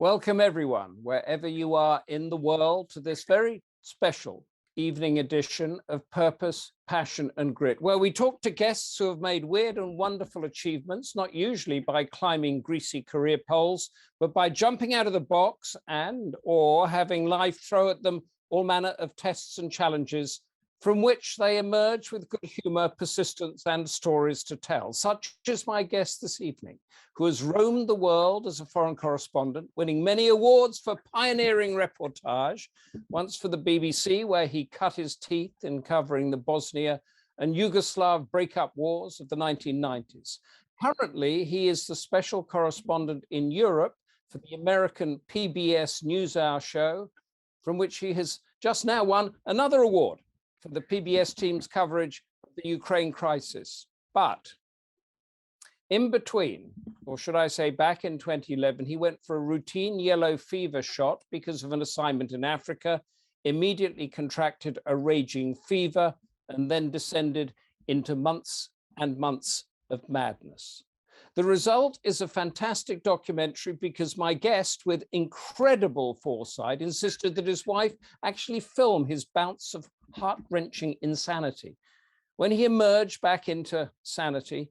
Welcome everyone, wherever you are in the world, to this very special evening edition of Purpose, Passion and Grit, where we talk to guests who have made weird and wonderful achievements, not usually by climbing greasy career poles, but by jumping out of the box or having life throw at them all manner of tests and challenges from which they emerge with good humor, persistence, and stories to tell. Such is my guest this evening, who has roamed the world as a foreign correspondent, winning many awards for pioneering reportage, once for the BBC, where he cut his teeth in covering the Bosnia and Yugoslav breakup wars of the 1990s. Currently, he is the special correspondent in Europe for the American PBS NewsHour show, from which he has just now won another award for the PBS team's coverage of the Ukraine crisis. But in between, or should I say back in 2011, he went for a routine yellow fever shot because of an assignment in Africa, immediately contracted a raging fever, and then descended into months and months of madness. The result is a fantastic documentary because my guest, with incredible foresight, insisted that his wife actually film his bouts of heart-wrenching insanity. When he emerged back into sanity,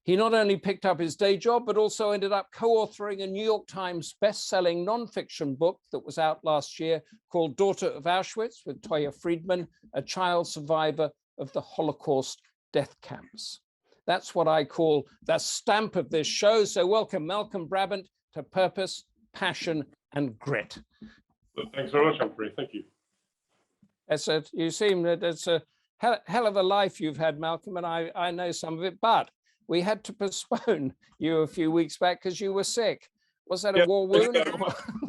he not only picked up his day job, but also ended up co-authoring a New York Times best-selling non-fiction book that was out last year called Daughter of Auschwitz, with Toya Friedman, a child survivor of the Holocaust death camps. That's what I call the stamp of this show. So welcome, Malcolm Brabant, to Purpose, Passion and Grit. Well, thanks very much, Humphrey. Thank you. You seem that it's a hell of a life you've had, Malcolm, and I know some of it, but we had to postpone you a few weeks back because you were sick. Was that a war wound?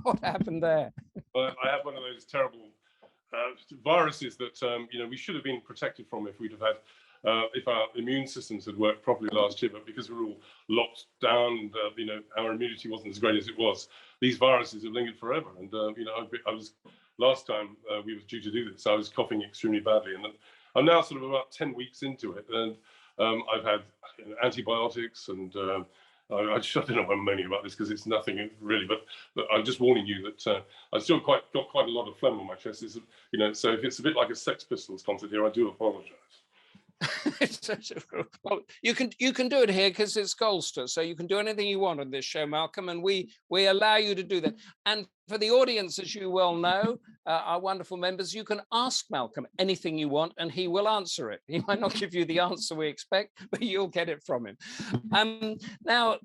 What happened there? Well, I have one of those terrible viruses that we should have been protected from if we'd have had if our immune systems had worked properly last year, but because we're all locked down, our immunity wasn't as great as it was. These viruses have lingered forever, and I was last time we were due to do this, I was coughing extremely badly, and I'm now sort of about 10 weeks into it, and I've had antibiotics, and I don't know why I'm moaning about this because it's nothing really, but I'm just warning you that I've still got quite a lot of phlegm on my chest. So if it's a bit like a Sex Pistols concert here, I do apologise. Well, you can do it here because it's Goldster, so you can do anything you want on this show, Malcolm, and we allow you to do that. And for the audience, as you well know, our wonderful members, you can ask Malcolm anything you want and he will answer it. He might not give you the answer we expect, but you'll get it from him. Now,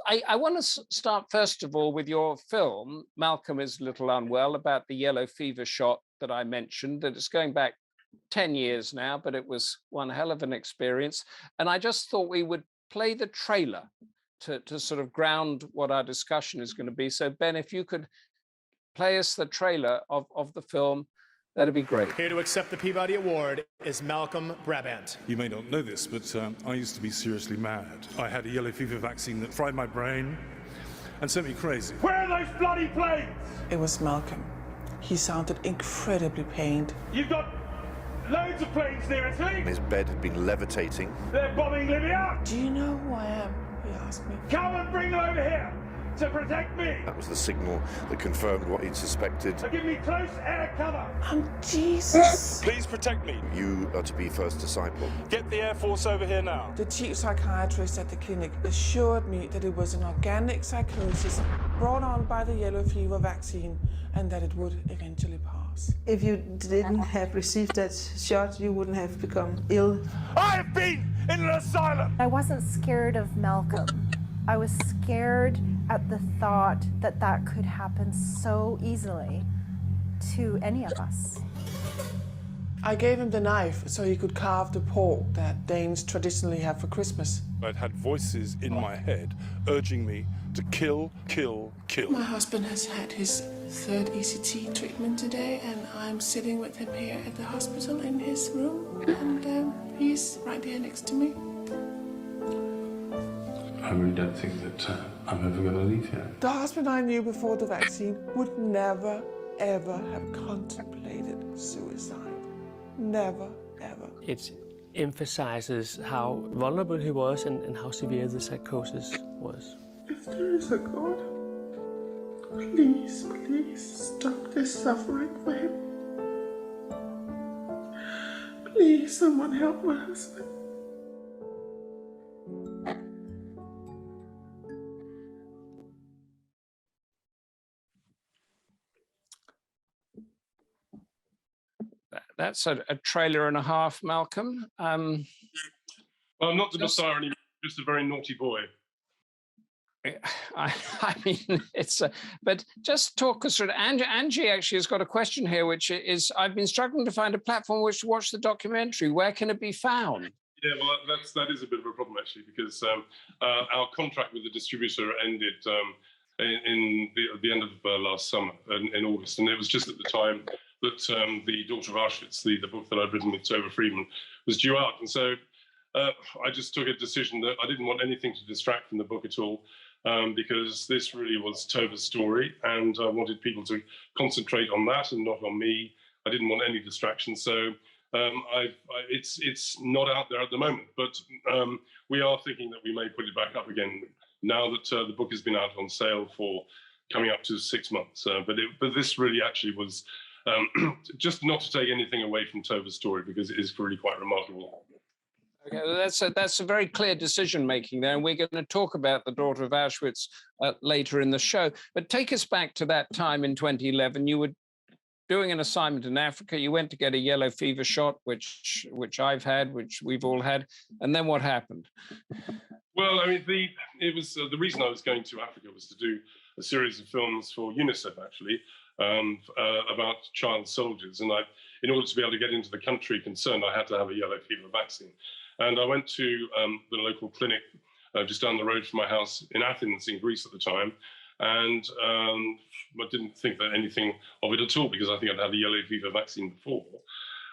I want to start first of all with your film. Malcolm is a little unwell, about the yellow fever shot that I mentioned, that it's going back 10 years now, but it was one hell of an experience. And I just thought we would play the trailer to sort of ground what our discussion is going to be. So Ben, if you could play us the trailer of the film, that'd be great. Here to accept the Peabody Award is Malcolm Brabant. You may not know this, but I used to be seriously mad. I had a yellow fever vaccine that fried my brain and sent me crazy. Where are those bloody planes? It was Malcolm. He sounded incredibly pained. You've got loads of planes near Italy. His bed had been levitating. They're bombing Libya. Do you know who I am? He asked me. Come and bring them over here to protect me. That was the signal that confirmed what he'd suspected. So give me close air cover. I'm Jesus. Please protect me. You are to be first disciple. Get the Air Force over here now. The chief psychiatrist at the clinic assured me that it was an organic psychosis brought on by the yellow fever vaccine and that it would eventually pass. If you didn't have received that shot, you wouldn't have become ill. I have been in an asylum. I wasn't scared of Malcolm. I was scared at the thought that that could happen so easily to any of us. I gave him the knife so he could carve the pork that Danes traditionally have for Christmas. I'd had voices in my head urging me to kill, kill, kill. My husband has had his third ECT treatment today, and I'm sitting with him here at the hospital in his room, and he's right here next to me. I really don't think that I'm ever going to leave here. The husband I knew before the vaccine would never, ever have contemplated suicide. Never, ever. It emphasizes how vulnerable he was and how severe the psychosis was. If there is a God, Please, please stop this suffering for him. Please, someone help my husband. That's a trailer and a half, Malcolm. Well, I'm not the Messiah anymore, just a very naughty boy. I mean, but just talk us through it. Angie actually has got a question here, which is, I've been struggling to find a platform which to watch the documentary. Where can it be found? Yeah, well, that is a bit of a problem, actually, because our contract with the distributor ended at the end of last summer, in August. And it was just at the time that The Daughter of Auschwitz, the book that I'd written with Tova Friedman, was due out. And so I just took a decision that I didn't want anything to distract from the book at all, because this really was Tova's story, and I wanted people to concentrate on that and not on me. I didn't want any distraction. So it's not out there at the moment, but we are thinking that we may put it back up again now that the book has been out on sale for coming up to 6 months. But this really actually was just not to take anything away from Tova's story, because it is really quite remarkable. Okay, well, that's a very clear decision making there, and we're going to talk about The Daughter of Auschwitz later in the show. But take us back to that time in 2011. You were doing an assignment in Africa. You went to get a yellow fever shot, which I've had, which we've all had. And then what happened? Well, I mean, it was the reason I was going to Africa was to do a series of films for UNICEF, actually, about child soldiers. And in order to be able to get into the country concerned, I had to have a yellow fever vaccine. And I went to the local clinic just down the road from my house in Athens, in Greece at the time. And I didn't think that anything of it at all, because I think I'd had a yellow fever vaccine before.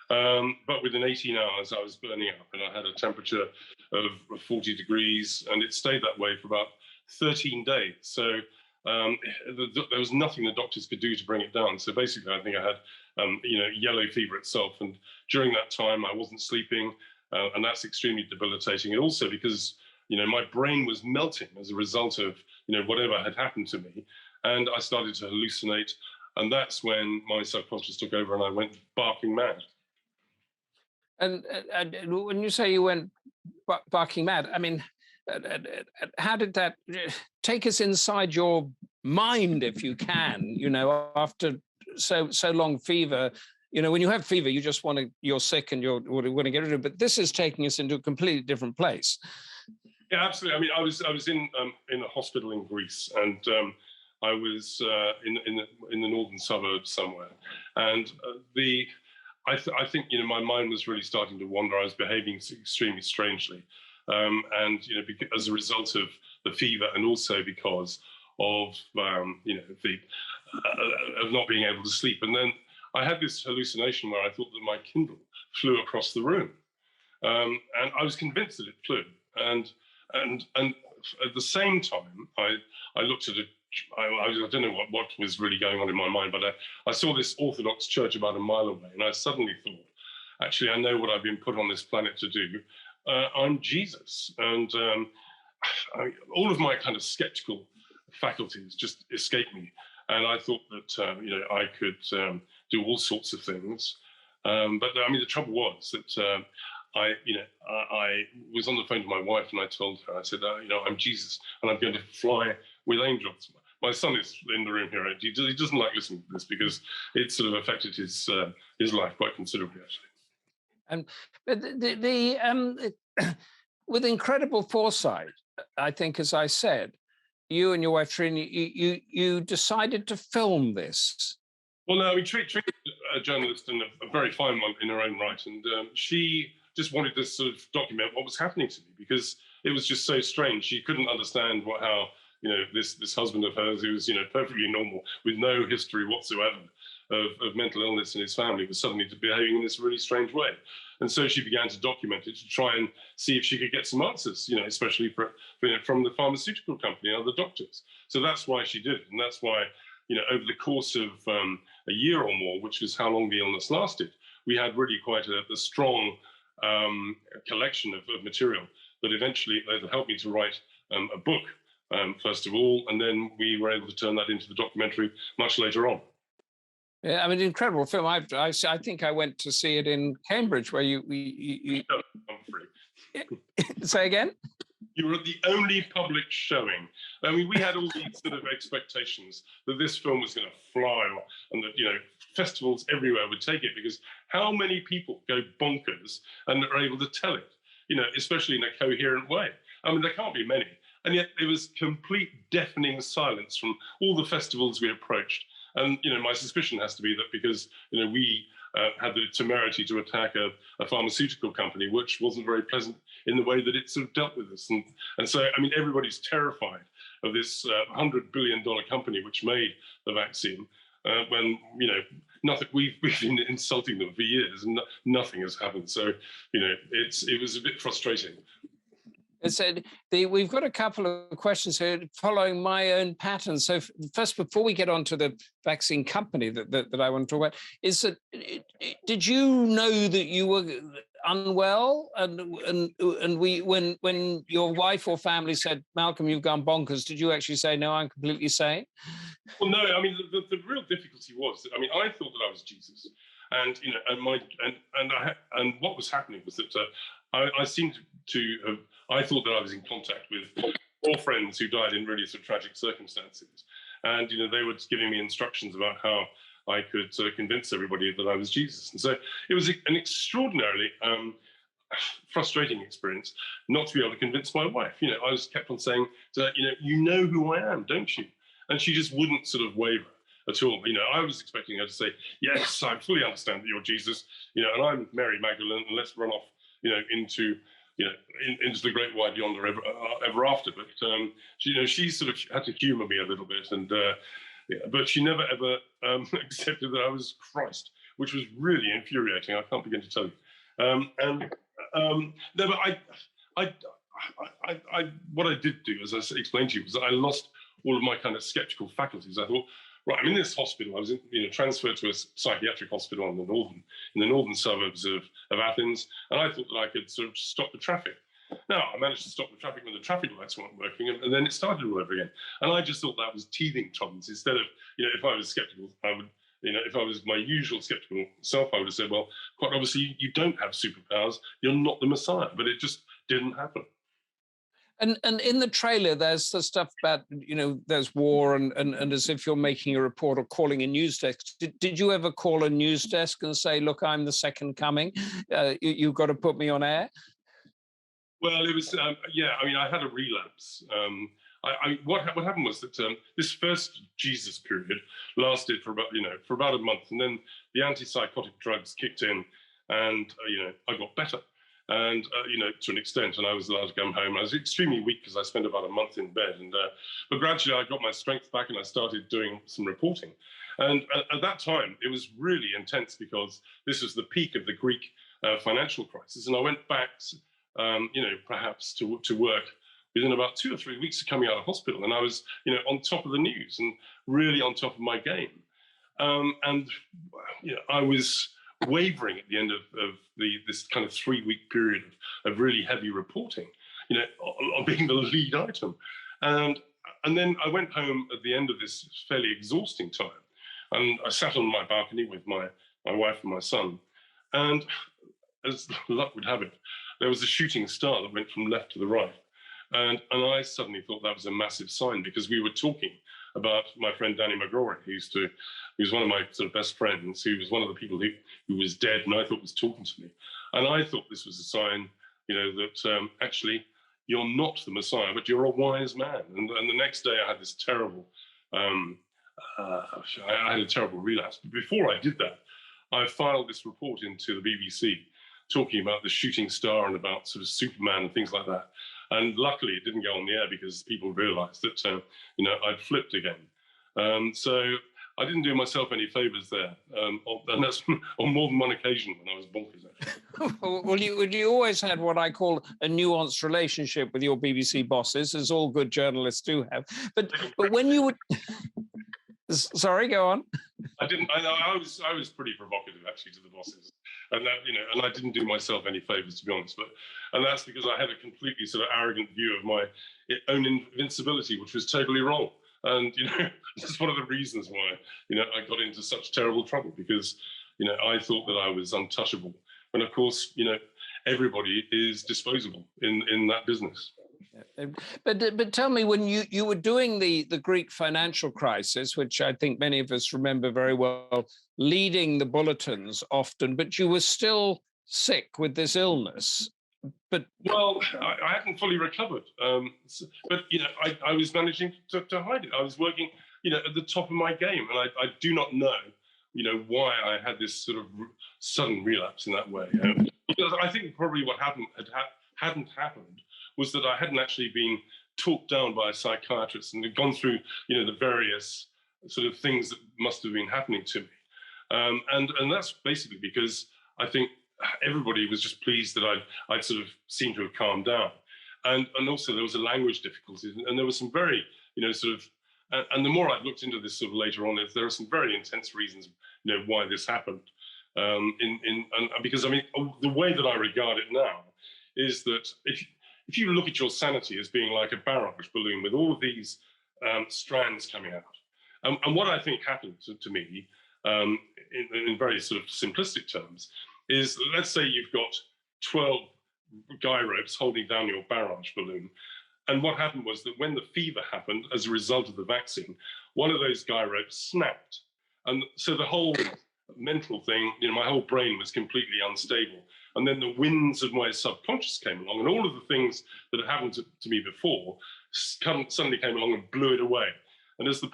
But within 18 hours, I was burning up, and I had a temperature of 40 degrees, and it stayed that way for about 13 days. So there was nothing the doctors could do to bring it down. So basically, I think I had, yellow fever itself. And during that time, I wasn't sleeping, and that's extremely debilitating. And also because, my brain was melting as a result of, whatever had happened to me. And I started to hallucinate. And that's when my subconscious took over, and I went barking mad. And when you say you went barking mad, I mean, how did that take us inside your mind, if you can, after so long fever? When you have fever, you just you're sick and you want to get rid of it. But this is taking us into a completely different place. Yeah, absolutely. I mean, I was in a hospital in Greece, and I was in the northern suburbs somewhere, and I think my mind was really starting to wander. I was behaving extremely strangely, and as a result of the fever, and also because of of not being able to sleep. And then I had this hallucination where I thought that my Kindle flew across the room, and I was convinced that it flew. And at the same time, I looked at it. I don't know what was really going on in my mind, but I saw this Orthodox church about a mile away, and I suddenly thought, actually, I know what I've been put on this planet to do. I'm Jesus, and all of my kind of skeptical faculties just escaped me, and I thought that I could do all sorts of things. But I mean, the trouble was that I was on the phone to my wife, and I told her, I said, I'm Jesus, and I'm going to fly with angels. My son is in the room here. He doesn't like listening to this because it sort of affected his life quite considerably, actually. But with incredible foresight, I think, as I said, you and your wife Trini, you decided to film this. Well, no, Trini's a journalist and a very fine one in her own right, and she just wanted to sort of document what was happening to me, because it was just so strange. She couldn't understand how this husband of hers, who was perfectly normal with no history whatsoever of mental illness in his family, was suddenly behaving in this really strange way. And so she began to document it to try and see if she could get some answers, especially from the pharmaceutical company and other doctors. So that's why she did it, and that's why over the course of a year or more, which was how long the illness lasted, we had really quite a strong collection of material that eventually helped me to write a book first of all, and then we were able to turn that into the documentary much later on. Yeah, I mean, incredible film. I think I went to see it in Cambridge, where you Humphrey. Say again? You were at the only public showing. I mean, we had all these sort of expectations that this film was going to fly, and that, you know, festivals everywhere would take it, because how many people go bonkers and are able to tell it, you know, especially in a coherent way? I mean, there can't be many. And yet there was complete deafening silence from all the festivals we approached. And, you know, my suspicion has to be that because, you know, we had the temerity to attack a pharmaceutical company, which wasn't very pleasant in the way that it sort of dealt with us. And so, I mean, everybody's terrified of this $100 billion company which made the vaccine, when, you know, nothing, we've been insulting them for years and nothing has happened. So, you know, it was a bit frustrating. It said we've got a couple of questions here following my own pattern. So first, before we get on to the vaccine company that I want to talk about, is that did you know that you were unwell, and when your wife or family said, Malcolm, you've gone bonkers, did you actually say, no, I'm completely sane? Well, no. I mean, the real difficulty was that, I mean, I thought that I was Jesus, and, you know, and what was happening was that I seemed to have. I thought that I was in contact with 4 friends who died in really sort of tragic circumstances, and, you know, they were giving me instructions about how I could convince everybody that I was Jesus. And so it was an extraordinarily frustrating experience not to be able to convince my wife. You know, I was kept on saying, you know who I am, don't you? And she just wouldn't sort of waver at all. You know, I was expecting her to say, yes, I fully understand that you're Jesus, you know, and I'm Mary Magdalene, and let's run off, you know, into into the great wide beyond ever after. But you know, she sort of had to humour me a little bit, and but she never ever accepted that I was Christ, which was really infuriating. I can't begin to tell you. No, but what I did do, as I explained to you, was that I lost all of my kind of skeptical faculties. I thought, right, I'm in this hospital. I was, transferred to a psychiatric hospital in the northern suburbs of Athens, and I thought that I could sort of stop the traffic. Now, I managed to stop the traffic when the traffic lights weren't working, and then it started all over again. And I just thought that was teething tolerance. Instead of, if I was skeptical, I would, if I was my usual skeptical self, I would have said, well, quite obviously, you don't have superpowers. You're not the Messiah. But it just didn't happen. And in the trailer, there's the stuff about, there's war and as if you're making a report or calling a news desk. Did you ever call a news desk and say, look, I'm the second coming. You've got to put me on air? Well, it was, yeah, I mean, I had a relapse. What happened was that this first Jesus period lasted for about a month. And then the antipsychotic drugs kicked in and, I got better. And, to an extent, and I was allowed to come home. I was extremely weak because I spent about a month in bed. And but gradually I got my strength back and I started doing some reporting. And at that time, it was really intense because this was the peak of the Greek financial crisis. And I went back, perhaps to work within about 2 or 3 weeks of coming out of hospital. And I was, on top of the news and really on top of my game. I was wavering at the end of this kind of 3-week period of really heavy reporting, of being the lead item. And then I went home at the end of this fairly exhausting time. And I sat on my balcony with my wife and my son. And as luck would have it, there was a shooting star that went from left to the right. And I suddenly thought that was a massive sign, because we were talking about my friend Danny McGrory, who was one of my sort of best friends, who was one of the people who was dead and I thought was talking to me. And I thought this was a sign, that actually you're not the Messiah, but you're a wise man. And the next day I had this terrible, I had a terrible relapse. But before I did that, I filed this report into the BBC talking about the shooting star and about sort of Superman and things like that. And luckily it didn't go on the air because people realized that, I'd flipped again. So I didn't do myself any favors there. And that's on more than one occasion when I was bonkers, actually. Well, you always had what I call a nuanced relationship with your BBC bosses, as all good journalists do have. But when you would... Sorry, go on. I was pretty provocative, actually, to the bosses. And that, and I didn't do myself any favors, to be honest. And that's because I had a completely sort of arrogant view of my own invincibility, which was totally wrong. And that's one of the reasons why I got into such terrible trouble, because I thought that I was untouchable, when of course everybody is disposable in that business. But tell me, when you were doing the Greek financial crisis, which I think many of us remember very well, leading the bulletins often, but you were still sick with this illness. Well, I hadn't fully recovered, but I was managing to hide it. I was working, at the top of my game, and I do not know, why I had this sort of sudden relapse in that way. Because I think probably what hadn't happened was that I hadn't actually been talked down by a psychiatrist and had gone through, the various sort of things that must have been happening to me, and that's basically because I think everybody was just pleased that I'd sort of seemed to have calmed down. And also there was a language difficulty, and there was some very, sort of, and the more I've looked into this sort of later on, there are some very intense reasons, why this happened. Because I mean, the way that I regard it now is that if you look at your sanity as being like a barrage balloon with all of these strands coming out, and what I think happened to me, in very sort of simplistic terms, is, let's say you've got 12 guy ropes holding down your barrage balloon. And what happened was that when the fever happened as a result of the vaccine, one of those guy ropes snapped. And so the whole mental thing, my whole brain was completely unstable. And then the winds of my subconscious came along, and all of the things that had happened to me before suddenly came along and blew it away. And as the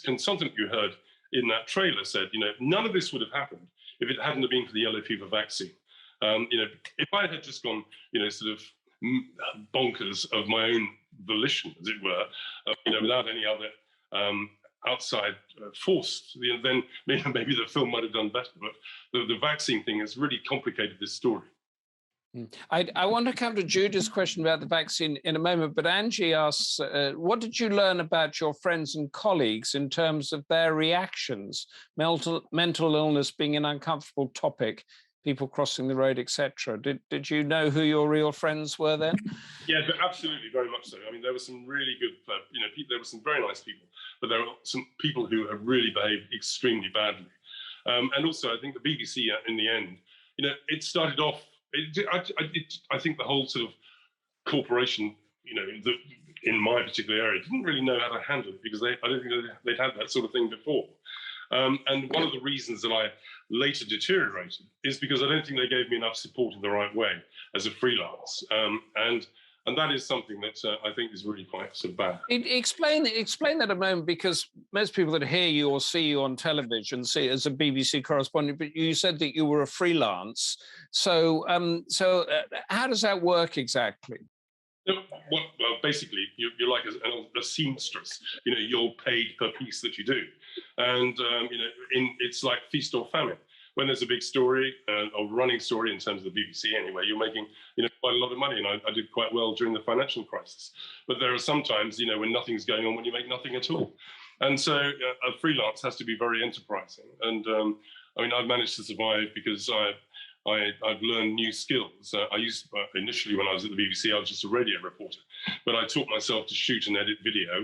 consultant you heard in that trailer said, none of this would have happened if it hadn't have been for the yellow fever vaccine. If I had just gone, sort of bonkers of my own volition, as it were, without any other outside force, then maybe the film might have done better. But the vaccine thing has really complicated this story. I want to come to Judith's question about the vaccine in a moment, but Angie asks, what did you learn about your friends and colleagues in terms of their reactions, mental illness being an uncomfortable topic, people crossing the road, etc.? Did you know who your real friends were then? Yeah, absolutely, very much so. I mean, there were some really good, there were some very nice people, but there were some people who have really behaved extremely badly. And also, I think the BBC in the end, it started off, I think the whole sort of corporation, in my particular area, didn't really know how to handle it, because I don't think they'd had that sort of thing before. And one of the reasons that I later deteriorated is because I don't think they gave me enough support in the right way as a freelance. And that is something that I think is really quite sort of bad. Explain that a moment, because most people that hear you or see you on television see it as a BBC correspondent, but you said that you were a freelance. So, how does that work exactly? Well, basically, you're like a seamstress. You're paid per piece that you do, and it's like feast or famine. When there's a big story, or running story in terms of the BBC anyway, you're making quite a lot of money, and I did quite well during the financial crisis. But there are some times when nothing's going on, when you make nothing at all, and so a freelance has to be very enterprising. And I mean, I've managed to survive because I've learned new skills. Initially when I was at the BBC, I was just a radio reporter, but I taught myself to shoot and edit video,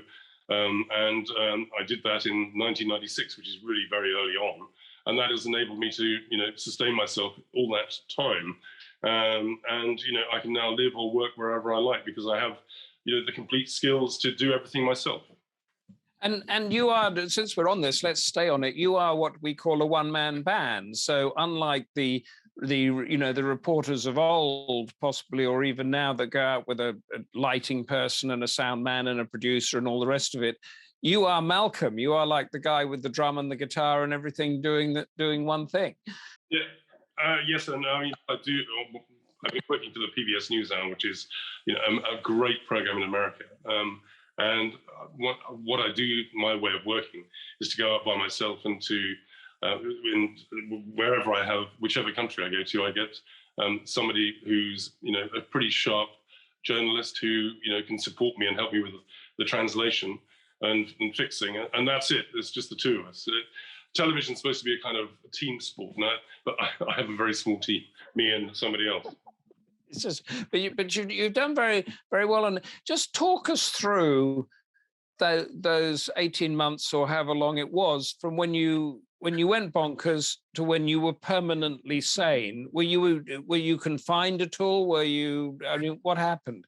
and I did that in 1996, which is really very early on. And that has enabled me to, sustain myself all that time. And, I can now live or work wherever I like, because I have, the complete skills to do everything myself. And you are, since we're on this, let's stay on it. You are what we call a one-man band. So unlike the reporters of old, possibly, or even now, that go out with a lighting person and a sound man and a producer and all the rest of it, you are Malcolm. You are like the guy with the drum and the guitar and everything doing one thing. Yeah. Yes, and I mean, I've been working for the PBS NewsHour, which is, a great program in America. And what I do, my way of working, is to go out by myself and to, wherever I have, whichever country I go to, I get somebody who's, a pretty sharp journalist who, can support me and help me with the translation and fixing it. And that's it. It's just the two of us. television's supposed to be a kind of team sport, but I have a very small team, me and somebody else. It's just, but you've done very, very well. And just talk us through those 18 months or however long it was from when you went bonkers to when you were permanently sane. Were you confined at all? I mean, what happened?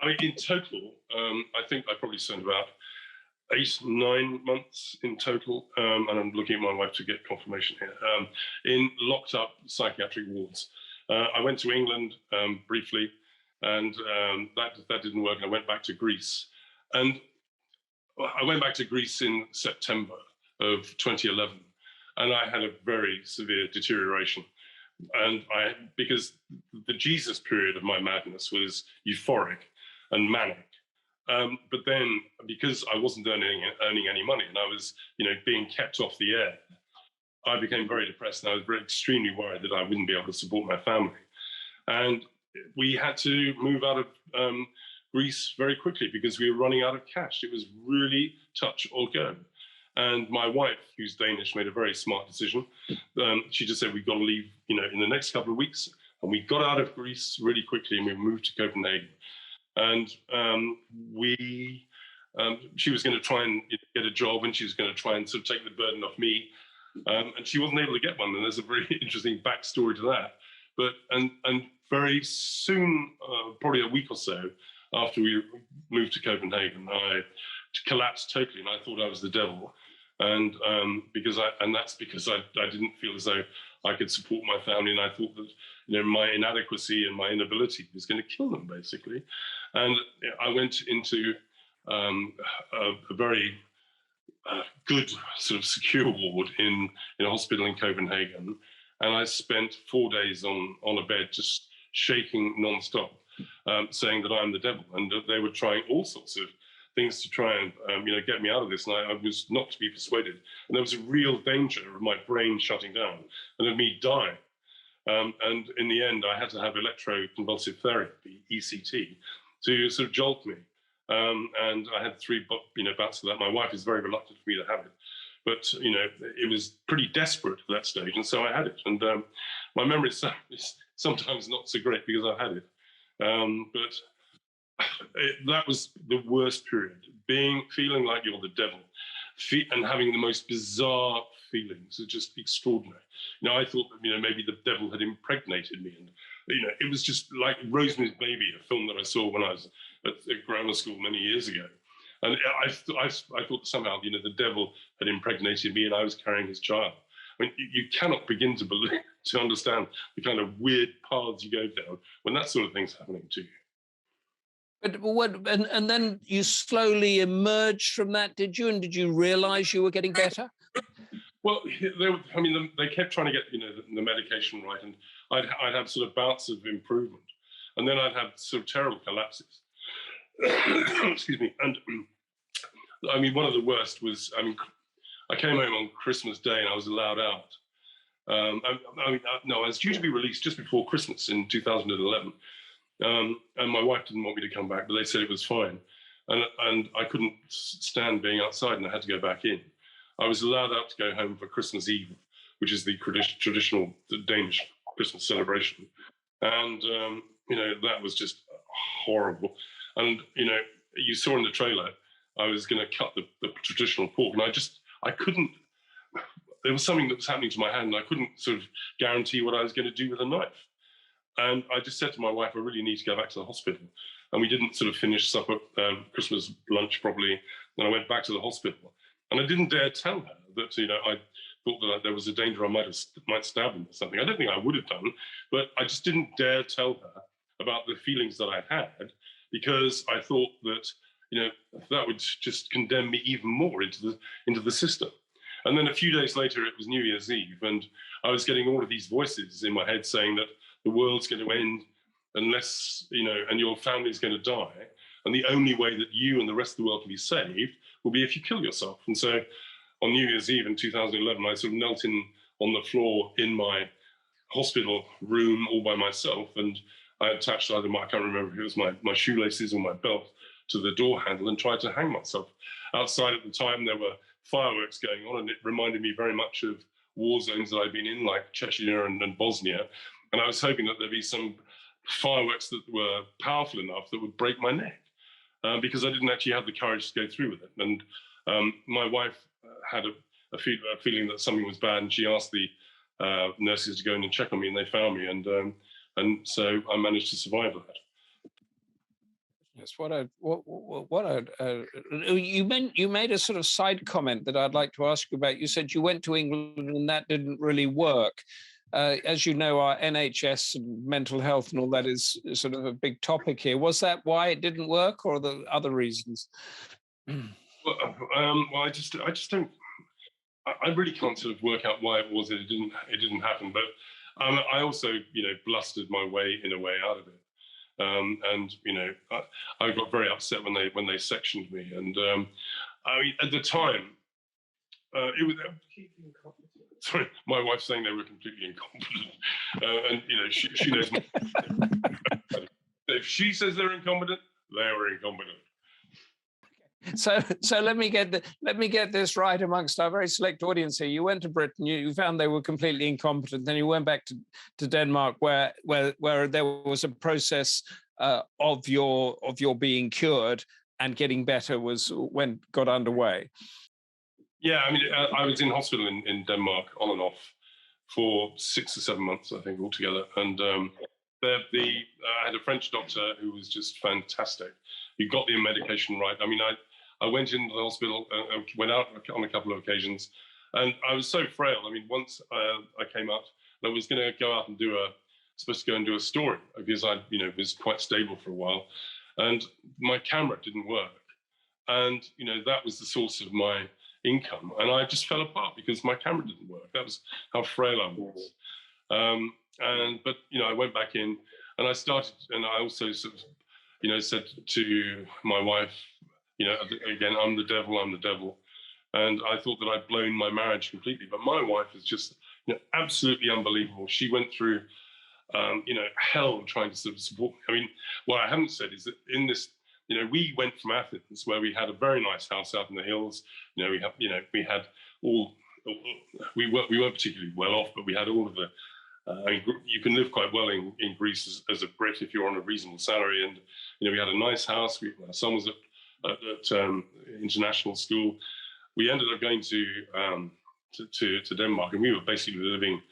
I mean, in total, I think I probably spent about 8-9 months in total, and I'm looking at my wife to get confirmation here, in locked up psychiatric wards. I went to England briefly, and that didn't work. I went back to Greece. And I went back to Greece in September of 2011, and I had a very severe deterioration. And because the Jesus period of my madness was euphoric and manic. But then, because I wasn't earning any money, and I was, being kept off the air, I became very depressed, and I was extremely worried that I wouldn't be able to support my family. And we had to move out of Greece very quickly because we were running out of cash. It was really touch or go. And my wife, who's Danish, made a very smart decision. She just said, we've got to leave, in the next couple of weeks. And we got out of Greece really quickly, and we moved to Copenhagen. And she was going to try and get a job, and she was going to try and sort of take the burden off me. And she wasn't able to get one. And there's a very interesting backstory to that. But and very soon, probably a week or so after we moved to Copenhagen, I collapsed totally, and I thought I was the devil. And that's because I didn't feel as though I could support my family, and I thought that my inadequacy and my inability was going to kill them, basically. And I went into a very good sort of secure ward in a hospital in Copenhagen, and I spent 4 days on a bed just shaking non-stop, saying that I'm the devil, and that they were trying all sorts of things to try and get me out of this, and I was not to be persuaded. And there was a real danger of my brain shutting down and of me dying. And in the end, I had to have electroconvulsive therapy, ECT, to sort of jolt me. And I had 3 bouts of that. My wife is very reluctant for me to have it, but it was pretty desperate at that stage, and so I had it. And my memory is sometimes not so great because I've had it, but that was the worst period. Feeling like you're the devil, and having the most bizarre feelings are just extraordinary. I thought that maybe the devil had impregnated me, and it was just like Rosemary's Baby, a film that I saw when I was at grammar school many years ago. And I thought somehow the devil had impregnated me, and I was carrying his child. I mean, you cannot begin to understand the kind of weird paths you go down when that sort of thing's happening to you. But and then you slowly emerged from that, did you? And did you realize you were getting better? Well, they kept trying to get the medication right, and I'd have sort of bouts of improvement, and then I'd have sort of terrible collapses. Excuse me. And one of the worst was I came home on Christmas Day, and I was allowed out. No, I was due to be released just before Christmas in 2011. And my wife didn't want me to come back, but they said it was fine. And I couldn't stand being outside, and I had to go back in. I was allowed out to go home for Christmas Eve, which is the traditional Danish Christmas celebration. And, that was just horrible. And, you saw in the trailer, I was going to cut the traditional pork, and I couldn't, there was something that was happening to my hand, and I couldn't sort of guarantee what I was going to do with a knife. And I just said to my wife, I really need to go back to the hospital. And we didn't sort of finish supper, Christmas lunch properly. Then I went back to the hospital. And I didn't dare tell her that, I thought that there was a danger I might stab him or something. I don't think I would have done, but I just didn't dare tell her about the feelings that I had, because I thought that, that would just condemn me even more into the system. And then a few days later, it was New Year's Eve, and I was getting all of these voices in my head saying that the world's going to end unless, and your family's going to die. And the only way that you and the rest of the world can be saved will be if you kill yourself. And so on New Year's Eve in 2011, I sort of knelt on the floor in my hospital room all by myself. And I attached I can't remember if it was my shoelaces or my belt to the door handle and tried to hang myself. Outside at the time, there were fireworks going on, and it reminded me very much of war zones that I'd been in, like Chechnya and Bosnia. And I was hoping that there'd be some fireworks that were powerful enough that would break my neck, because I didn't actually have the courage to go through with it. And my wife had a feeling that something was bad, and she asked the nurses to go in and check on me, and they found me, and so I managed to survive that. Yes, you made a sort of side comment that I'd like to ask you about. You said you went to England and that didn't really work. As you know, our NHS and mental health and all that is sort of a big topic here. Was that why it didn't work, or are there other reasons? Well, I just don't. I really can't sort of work out why it was that it didn't happen. But I also, blustered my way in a way out of it. And I got very upset when they sectioned me. And I mean, at the time, it was. Sorry, my wife's saying they were completely incompetent, and she knows. If she says they're incompetent, they were incompetent. So let me get this right amongst our very select audience here. You went to Britain, you found they were completely incompetent. Then you went back to Denmark, where there was a process of your being cured and getting better got underway. Yeah, I mean, I was in hospital in Denmark on and off for 6 or 7 months, I think, altogether. And I had a French doctor who was just fantastic. He got the medication right. I mean, I went into the hospital, went out on a couple of occasions, and I was so frail. I mean, once I came out, I was going to go out and supposed to go and do a story, because I, was quite stable for a while, and my camera didn't work, and that was the source of my income, and I just fell apart because my camera didn't work. That was how frail I was. But I went back in, and I started, and I also sort of, said to my wife, again, I'm the devil. And I thought that I'd blown my marriage completely. But my wife is just, absolutely unbelievable. She went through, hell trying to sort of support me. I mean, what I haven't said is that in this, we went from Athens, where we had a very nice house out in the hills. We had all, we weren't particularly well off, but we had all of the, you can live quite well in Greece as a Brit if you're on a reasonable salary. And, we had a nice house. Our son was at international school. We ended up going to Denmark, and we were basically living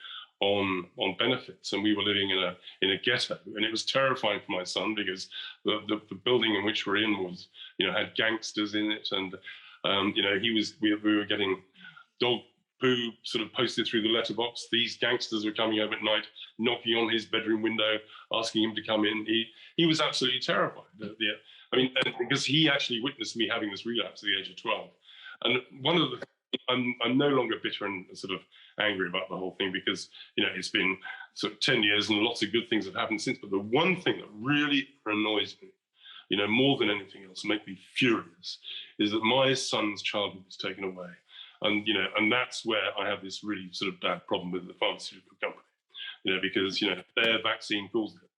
on benefits, and we were living in a ghetto, and it was terrifying for my son, because the building in which we're in was, had gangsters in it, and we were getting dog poo sort of posted through the letterbox. These gangsters were coming over at night, knocking on his bedroom window, asking him to come in. He was absolutely terrified. I mean, because he actually witnessed me having this relapse at the age of 12. And one of the, I'm no longer bitter and sort of angry about the whole thing, because, it's been sort of 10 years and lots of good things have happened since. But the one thing that really annoys me, more than anything else, make me furious, is that my son's childhood was taken away. And, and that's where I have this really sort of bad problem with the pharmaceutical company, because, their vaccine caused it.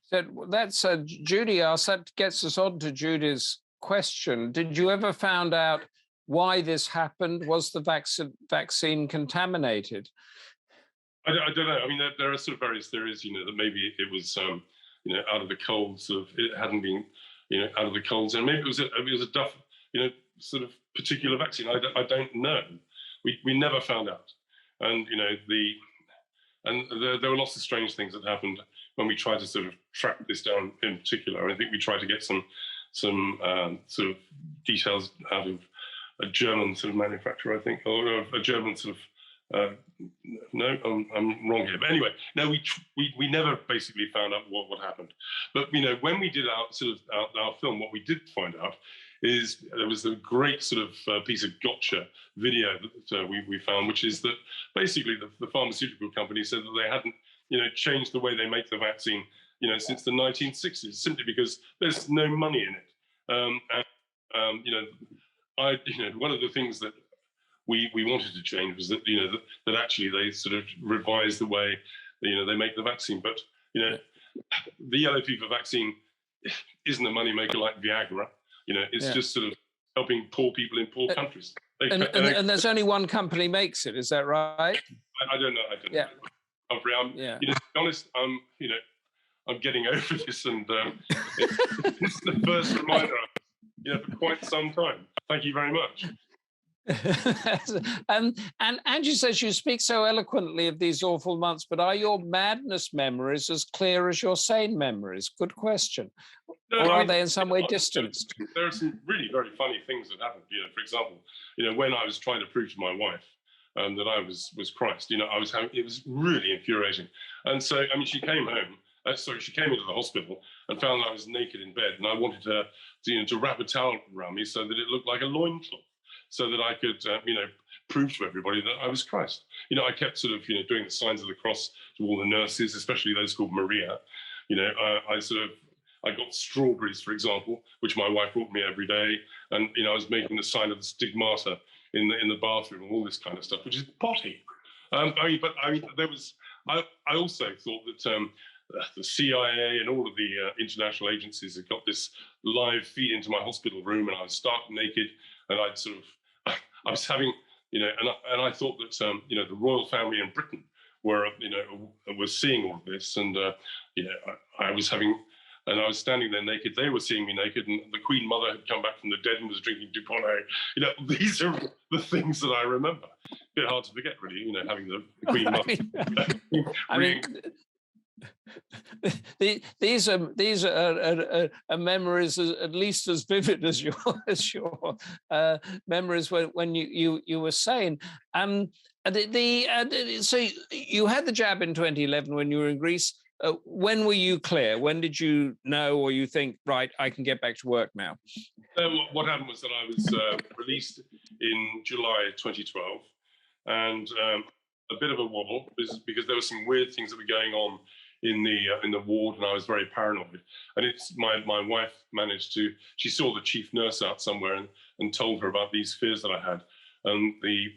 So that's Judy asked, that gets us on to Judy's question. Did you ever find out why this happened? Was the vaccine contaminated? I don't know. I mean, there are sort of various theories, that maybe it was, out of the cold, sort of, it hadn't been, out of the colds, and maybe it was a duff, sort of particular vaccine. I don't know. We never found out. And, there were lots of strange things that happened when we tried to sort of track this down in particular. I think we tried to get some sort of details out of a German sort of manufacturer, I think, or a German sort of, no, I'm wrong here. But anyway, no, we never basically found out what happened. But, when we did our film, what we did find out is there was a great sort of piece of gotcha video that we found, which is that basically the pharmaceutical company said that they hadn't, changed the way they make the vaccine, since the 1960s, simply because there's no money in it. One of the things that we wanted to change was that, that actually they sort of revised the way, they make the vaccine. But, the yellow fever vaccine isn't a moneymaker like Viagra. It's just sort of helping poor people in poor countries. And there's only one company makes it, is that right? I don't know. Yeah. Humphrey, to be honest, I'm getting over this, and it's the first reminder, for quite some time. Thank you very much. And Angie says you speak so eloquently of these awful months, but are your madness memories as clear as your sane memories? Good question. No, or are they in some way distanced? There are some really very funny things that happened. For example, when I was trying to prove to my wife that I was Christ, it was really infuriating. And so, she came home. She came into the hospital and found that I was naked in bed, and I wanted her to wrap a towel around me so that it looked like a loincloth, so that I could, prove to everybody that I was Christ. I kept sort of, doing the signs of the cross to all the nurses, especially those called Maria. I got strawberries, for example, which my wife brought me every day, and I was making the sign of the stigmata in the bathroom, and all this kind of stuff, which is potty. There was. I also thought that the CIA and all of the international agencies had got this live feed into my hospital room, and I was stark naked, and I was having, and I thought that the royal family in Britain were seeing all of this, and I was having. And I was standing there naked. They were seeing me naked, and the Queen Mother had come back from the dead and was drinking Dupont. These are the things that I remember. A bit hard to forget, really. Having the Queen Mother. These are memories at least as vivid as your memories when you were sane. So you had the jab in 2011 when you were in Greece. When were you clear? When did you know, or you think, right, I can get back to work now? What happened was that I was released in July 2012, and a bit of a wobble because there were some weird things that were going on in the ward, and I was very paranoid. And it's my wife managed to. She saw the chief nurse out somewhere and told her about these fears that I had. And the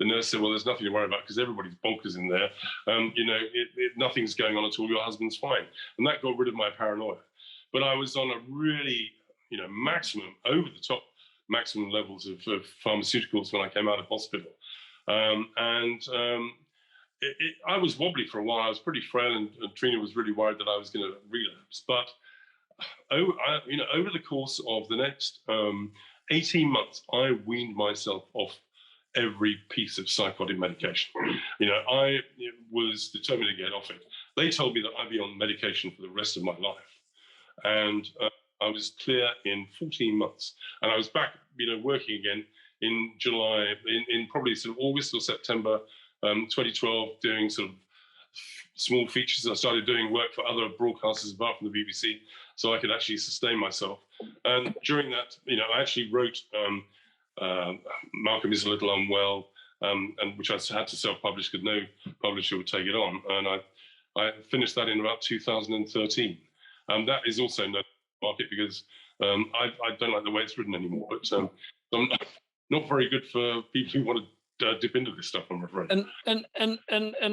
nurse said, well, there's nothing to worry about because everybody's bonkers in there. Nothing's going on at all. Your husband's fine. And that got rid of my paranoia. But I was on a really, maximum, over the top maximum levels of pharmaceuticals when I came out of hospital. I was wobbly for a while. I was pretty frail, and Trina was really worried that I was going to relapse. But over the course of the next 18 months, I weaned myself off every piece of psychotic medication. I was determined to get off it. They told me that I'd be on medication for the rest of my life. And I was clear in 14 months. And I was back, working again in July, in probably sort of August or September 2012, doing sort of small features. I started doing work for other broadcasters apart from the BBC, so I could actually sustain myself. And during that, I actually wrote Malcolm is a Little Unwell, and which I had to self-publish because no publisher would take it on. And I finished that in about 2013. That is also no market because I don't like the way it's written anymore. But I'm not very good for people who want to dip into this stuff, I'm afraid. And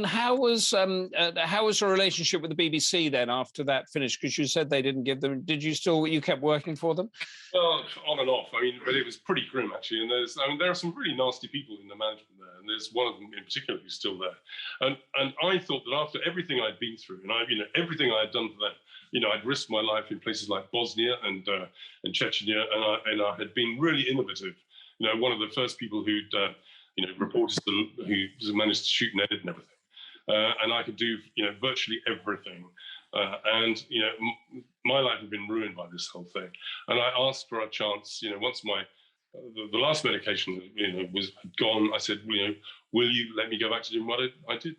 how was your relationship with the BBC then after that finished? Because you said they didn't give them. Did you kept working for them? Well, on and off. But it was pretty grim actually. And there are some really nasty people in the management there, and there's one of them in particular who's still there. And I thought that after everything I'd been through, and everything I had done for them, I'd risked my life in places like Bosnia and Chechnya, and I had been really innovative. One of the first people who'd reporters who managed to shoot and edit and everything. And I could do, virtually everything. My life had been ruined by this whole thing. And I asked for a chance, once the last medication, was gone, I said, will you let me go back to doing what I did?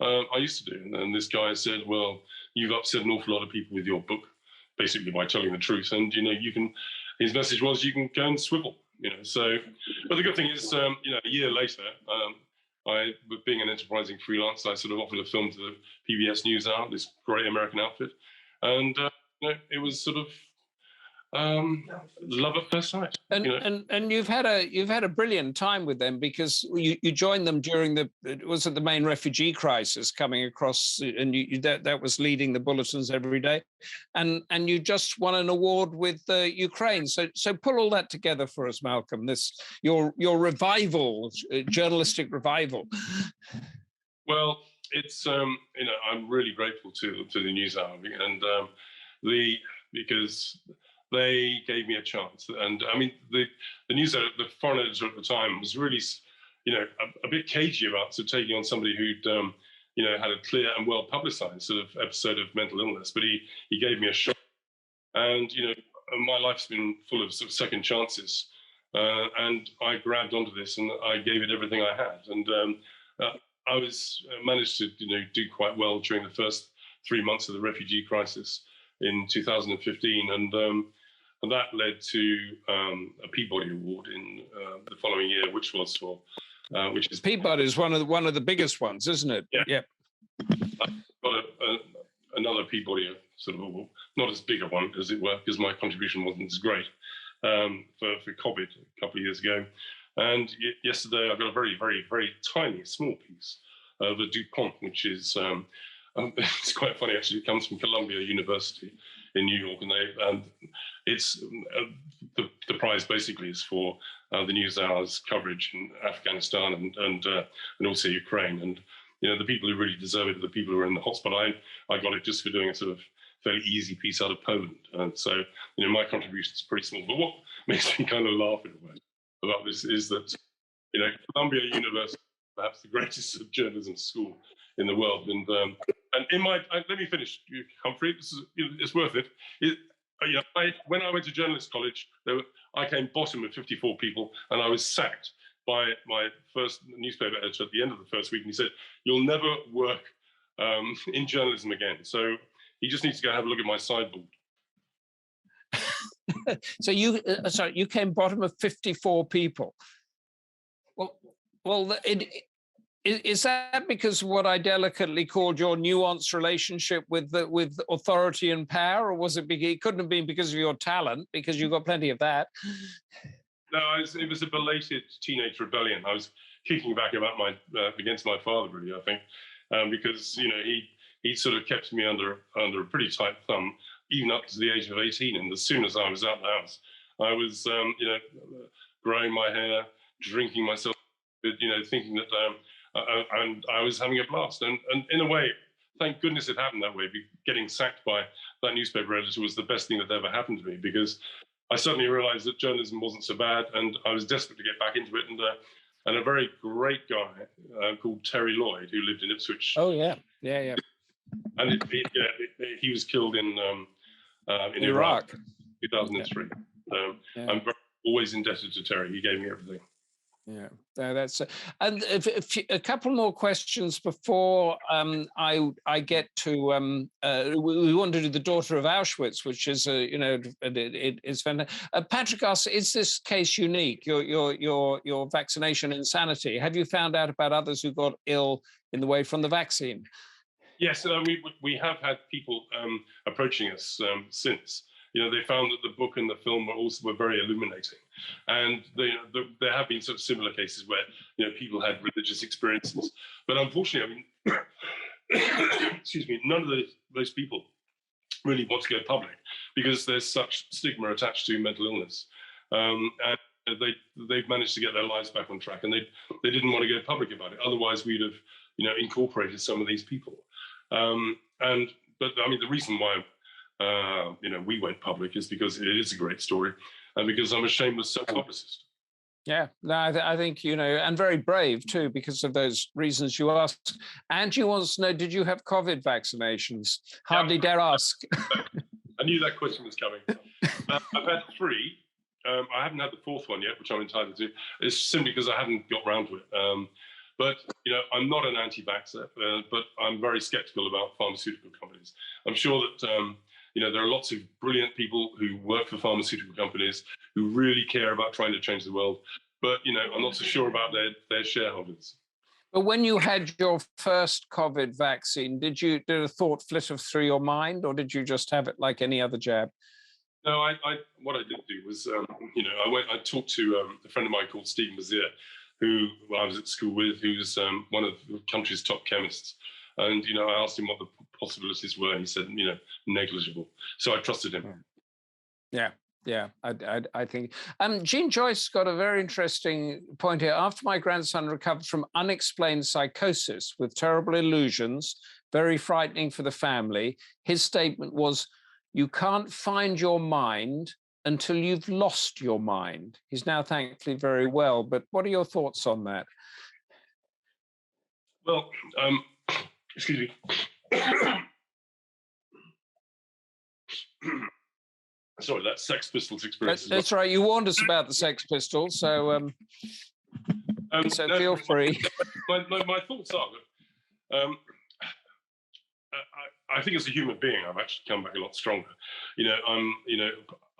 I used to do. And this guy said, well, you've upset an awful lot of people with your book, basically by telling the truth. And, his message was, you can go and swivel. But the good thing is, a year later, being an enterprising freelancer, I sort of offered a film to the PBS NewsHour, this great American outfit, and it was sort of Love at first sight. And, you know. and you've had a brilliant time with them, because you joined them during the main refugee crisis coming across, and that was leading the bulletins every day, and you just won an award with Ukraine. So pull all that together for us, Malcolm. Your revival, journalistic revival. Well, it's I'm really grateful to the News Hour, and because they gave me a chance. And I mean, the News Hour, the foreign editor at the time, was really, a bit cagey about sort of taking on somebody who'd had a clear and well publicized sort of episode of mental illness. But he gave me a shot, and my life's been full of sort of second chances, and I grabbed onto this and I gave it everything I had, and I managed to do quite well during the first 3 months of the refugee crisis in 2015, and that led to a Peabody Award in the following year, which is Peabody is one of the biggest ones, isn't it? Yeah. Yep. I've got another Peabody, sort of not as big a one as it were, because my contribution wasn't as great for COVID a couple of years ago. And yesterday I got a very, very, very tiny, small piece of a DuPont, which is it's quite funny actually. It comes from Columbia University in New York, and it's the prize basically is for the News Hour's coverage in Afghanistan and also Ukraine. And the people who really deserve it are the people who are in the hotspot. I got it just for doing a sort of fairly easy piece out of Poland, and so my contribution is pretty small. But what makes me kind of laugh in a way about this is that Columbia University, perhaps the greatest journalism school in the world, and in my let me finish, Humphrey. This is it's worth it. When I went to journalist college, I came bottom of 54 people, and I was sacked by my first newspaper editor at the end of the first week, and he said, "You'll never work in journalism again." So he just needs to go have a look at my sideboard. So you came bottom of 54 people. Well, is that because of what I delicately called your nuanced relationship with authority and power, or was it? It couldn't have been because of your talent, because you got plenty of that. No, it was a belated teenage rebellion. I was kicking back against my father, really. I think because he sort of kept me under a pretty tight thumb, even up to the age of 18. And as soon as I was out the house, I was, growing my hair, drinking myself, thinking that, and I was having a blast. And in a way, thank goodness it happened that way. Getting sacked by that newspaper editor was the best thing that ever happened to me, because I suddenly realized that journalism wasn't so bad, and I was desperate to get back into it. And a very great guy called Terry Lloyd, who lived in Ipswich. Oh, yeah. And he was killed in Iraq, 2003. I'm always indebted to Terry. He gave me everything. Yeah, that's and if a couple more questions before I get to we want to do the Daughter of Auschwitz, which is it's fantastic. Patrick asks, is this case unique? Your vaccination insanity? Have you found out about others who got ill in the way from the vaccine? Yes, we have had people approaching us since. They found that the book and the film were very illuminating, and there have been sort of similar cases where people had religious experiences, but unfortunately, excuse me, none of those people really want to go public because there's such stigma attached to mental illness, and they've managed to get their lives back on track, and they didn't want to go public about it. Otherwise, we'd have incorporated some of these people, but I mean the reason why. We went public is because it is a great story, and because I'm a shameless self-publicist. Yeah, no, I think and very brave too, because of those reasons you asked. And you want to know, did you have COVID vaccinations? Hardly dare ask. I knew that question was coming. I've had 3. I haven't had the 4th one yet, which I'm entitled to. It's simply because I haven't got round to it. But I'm not an anti-vaxxer, but I'm very skeptical about pharmaceutical companies. I'm sure that there are lots of brilliant people who work for pharmaceutical companies who really care about trying to change the world. But, I'm not so sure about their shareholders. But when you had your first COVID vaccine, did a thought flitter through your mind, or did you just have it like any other jab? No, what I did do was, I talked to a friend of mine called Stephen Mazier, who I was at school with, who's one of the country's top chemists. And, I asked him what the possibilities were, and he said, negligible. So I trusted him. Yeah, I think. Jean Joyce got a very interesting point here. After my grandson recovered from unexplained psychosis with terrible illusions, very frightening for the family, his statement was, "You can't find your mind until you've lost your mind." He's now thankfully very well, but what are your thoughts on that? Well, excuse me. Sorry, that Sex Pistols experience. That's right. You warned us about the Sex Pistols, so feel free. My thoughts are that I think as a human being, I've actually come back a lot stronger.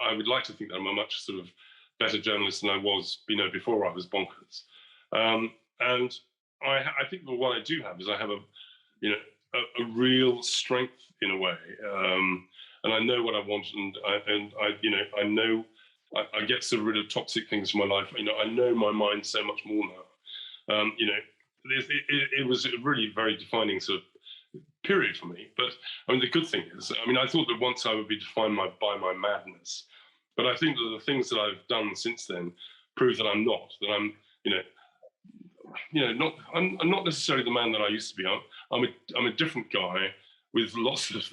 I would like to think that I'm a much sort of better journalist than I was, before I was bonkers. And I think that what I do have is I have a real strength in a way. And I know what I want, and I know I get sort of rid of toxic things from my life. I know my mind so much more now. It was a really very defining sort of period for me. But the good thing is, I thought that once I would be defined by my madness, but I think that the things that I've done since then prove that I'm not. That I'm, I'm not necessarily the man that I used to be. I'm a different guy with lots of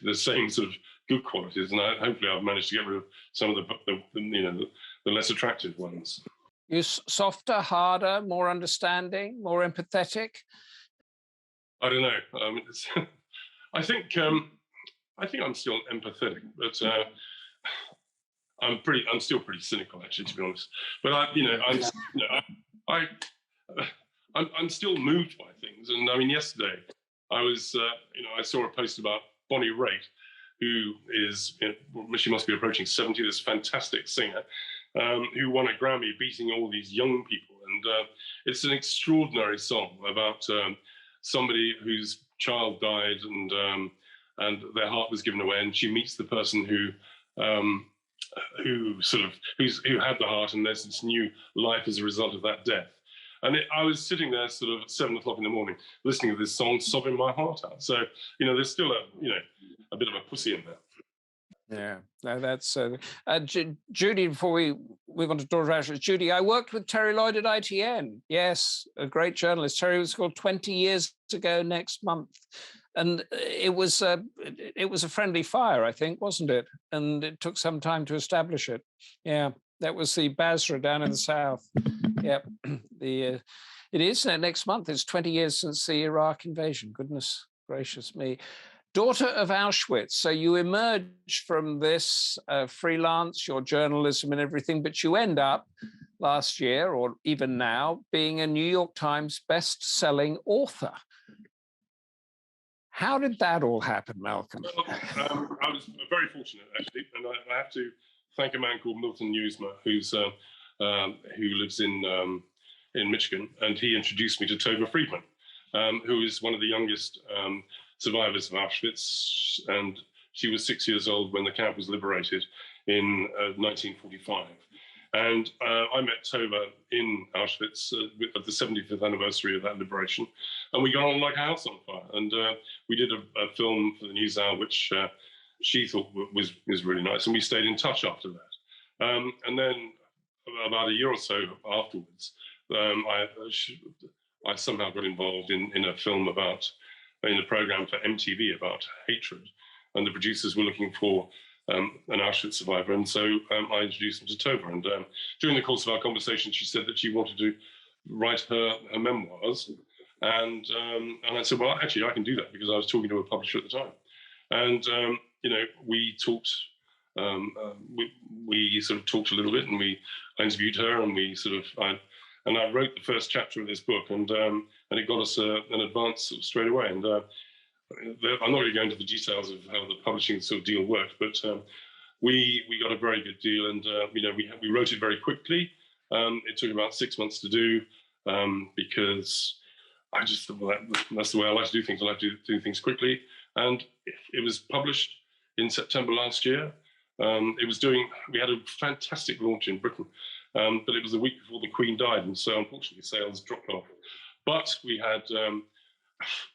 the same sort of good qualities, and hopefully I've managed to get rid of some of the less attractive ones. You softer, harder, more understanding, more empathetic? I don't know. I think I'm still empathetic, but I'm still pretty cynical, actually, to be honest. But I'm still moved by things, and yesterday I was, I saw a post about Bonnie Raitt, who is, she must be approaching 70, this fantastic singer, who won a Grammy beating all these young people. And it's an extraordinary song about somebody whose child died and their heart was given away, and she meets the person who had the heart, and there's this new life as a result of that death. And I was sitting there sort of at 7 o'clock in the morning, listening to this song, sobbing my heart out. So, there's still a bit of a pussy in there. Yeah, no, that's Judy. Before we move on to Daughter Ashes, Judy, I worked with Terry Lloyd at ITN. Yes, a great journalist. Terry was called 20 years ago next month, and it was a friendly fire, I think, wasn't it? And it took some time to establish it. Yeah, that was the Basra down in the south. Yeah, it is next month. It's 20 years since the Iraq invasion. Goodness gracious me. Daughter of Auschwitz. So you emerge from this freelance, your journalism and everything, but you end up last year, or even now, being a New York Times best-selling author. How did that all happen, Malcolm? Well, I was very fortunate, actually, and I have to thank a man called Milton Newsmer, who lives in Michigan, and he introduced me to Tova Friedman, who is one of the youngest survivors of Auschwitz, and she was 6 years old when the camp was liberated in 1945. And I met Tova in Auschwitz at the 75th anniversary of that liberation, and we got on like a house on fire. And we did a film for the NewsHour, which she thought was really nice, and we stayed in touch after that. And then about a year or so afterwards, I somehow got involved in a film in a program for MTV about hatred, and the producers were looking for an Auschwitz survivor, and so I introduced them to Tova. And during the course of our conversation, she said that she wanted to write her memoirs, and I said, well, actually, I can do that, because I was talking to a publisher at the time. And we talked. We sort of talked a little bit, and I interviewed her, and I wrote the first chapter of this book, and it got us an advance sort of straight away. And I'm not going to go into the details of how the publishing sort of deal worked, but we got a very good deal, and we wrote it very quickly. It took about 6 months to do, because I just thought, well, that's the way I like to do things. I like to do things quickly, and it was published in September last year. We had a fantastic launch in Britain, but it was the week before the Queen died, and so unfortunately sales dropped off. But we had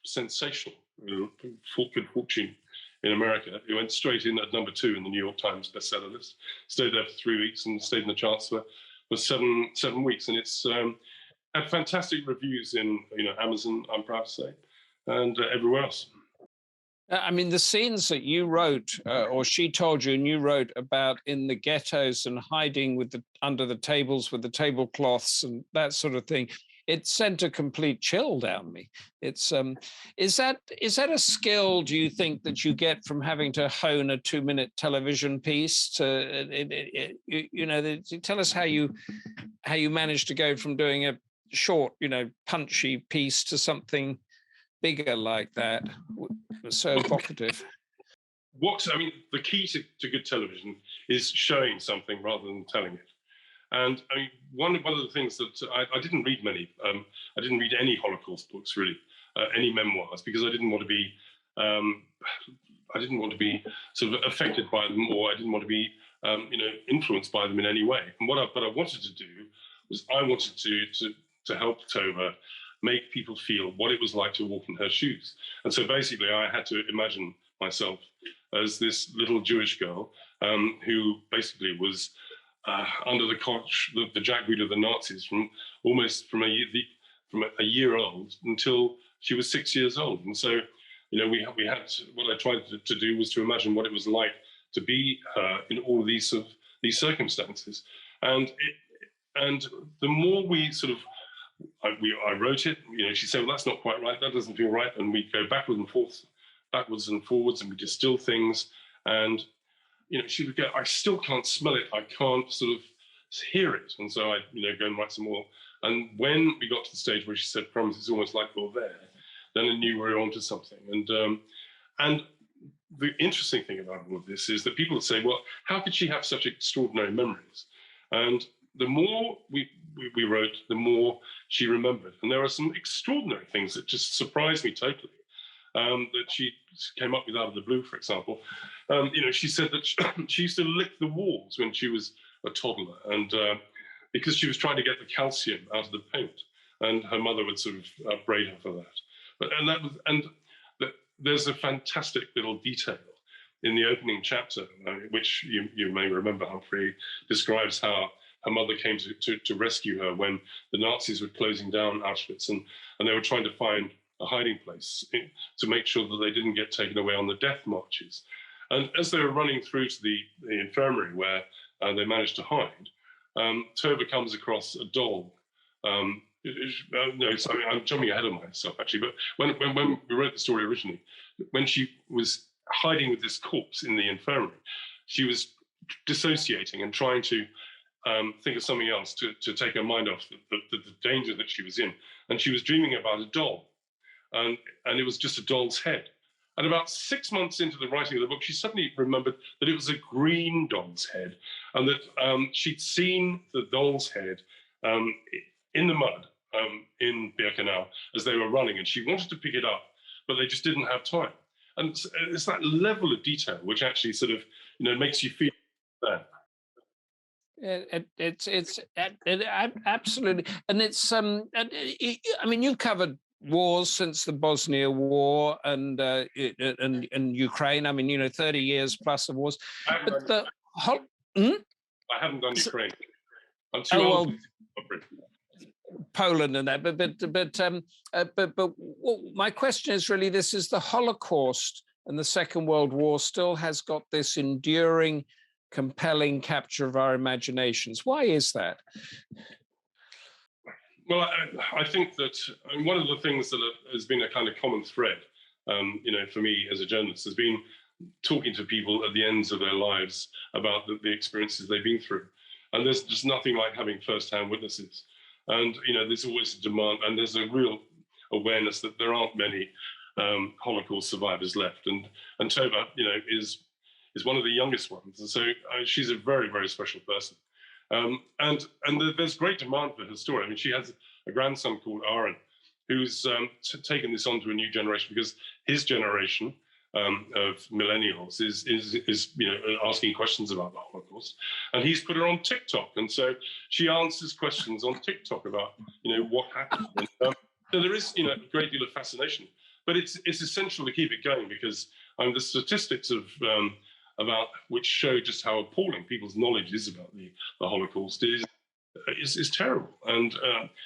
sensational good fortune in America. It went straight in at #2 in the New York Times bestseller list. Stayed there for 3 weeks and stayed in the charts for 7 weeks, and it's had fantastic reviews in Amazon, I'm proud to say, and everywhere else. I mean, the scenes that you wrote, or she told you, and you wrote about in the ghettos and hiding under the tables with the tablecloths and that sort of thing, it sent a complete chill down me. It's is that a skill, do you think, that you get from having to hone a 2-minute television piece? Tell us how you managed to go from doing a short, punchy piece to something bigger like that. So evocative. The key to good television is showing something rather than telling it. And I mean, one of the things that I didn't read many, I didn't read any Holocaust books really, any memoirs, because I didn't want to sort of affected by them, or I didn't want to be, influenced by them in any way. And what I wanted to do was I wanted to help Tova make people feel what it was like to walk in her shoes. And so basically I had to imagine myself as this little Jewish girl who basically was under the jackboot of the Nazis from a year old until she was 6 years old. And so, we had, what I tried to do was to imagine what it was like to be in all of these circumstances. And the more we sort of, I wrote it, she said, well, that's not quite right, that doesn't feel right, and we go backwards and forwards, and we distill things, and she would go, I still can't smell it, I can't sort of hear it, and so I go and write some more. And when we got to the stage where she said, promise, it's almost like you're there, then I knew we were onto something. And the interesting thing about all of this is that people say, well, how could she have such extraordinary memories? And the more we wrote, the more she remembered. And there are some extraordinary things that just surprised me totally, that she came up with out of the blue, for example. She said that she used to lick the walls when she was a toddler, and because she was trying to get the calcium out of the paint, and her mother would sort of upbraid her for that. There's a fantastic little detail in the opening chapter, which you may remember. Humphrey describes how her mother came to rescue her when the Nazis were closing down Auschwitz, and they were trying to find a hiding place to make sure that they didn't get taken away on the death marches. And as they were running through to the infirmary where they managed to hide, Tova comes across a doll. I'm jumping ahead of myself, actually, but when we wrote the story originally, when she was hiding with this corpse in the infirmary, she was dissociating and trying to think of something else to take her mind off the danger that she was in. And she was dreaming about a doll, and it was just a doll's head. And about 6 months into the writing of the book, she suddenly remembered that it was a green doll's head, and that she'd seen the doll's head in the mud in Birkenau as they were running, and she wanted to pick it up, but they just didn't have time. And it's that level of detail which actually sort of, makes you feel that. It's absolutely, and it's I mean, you've covered wars since the Bosnia War and Ukraine. I mean, 30 years plus of wars. I haven't done Ukraine. I'm too old. Poland and that, but my question is really this: is the Holocaust and the Second World War still has got this enduring, compelling capture of our imaginations? Why is that? Well, I think that one of the things that has been a kind of common thread, for me as a journalist, has been talking to people at the ends of their lives about the experiences they've been through. And there's just nothing like having first-hand witnesses. And, there's always a demand, and there's a real awareness that there aren't many Holocaust survivors left. And Tova, is one of the youngest ones. And so she's a very, very special person. And there's great demand for her story. I mean, she has a grandson called Aaron, who's taken this on to a new generation, because his generation of millennials is asking questions about the Holocaust, and he's put her on TikTok, and so she answers questions on TikTok about what happened. And, so there is a great deal of fascination, but it's essential to keep it going, because the statistics of about which show just how appalling people's knowledge is about the Holocaust is terrible, and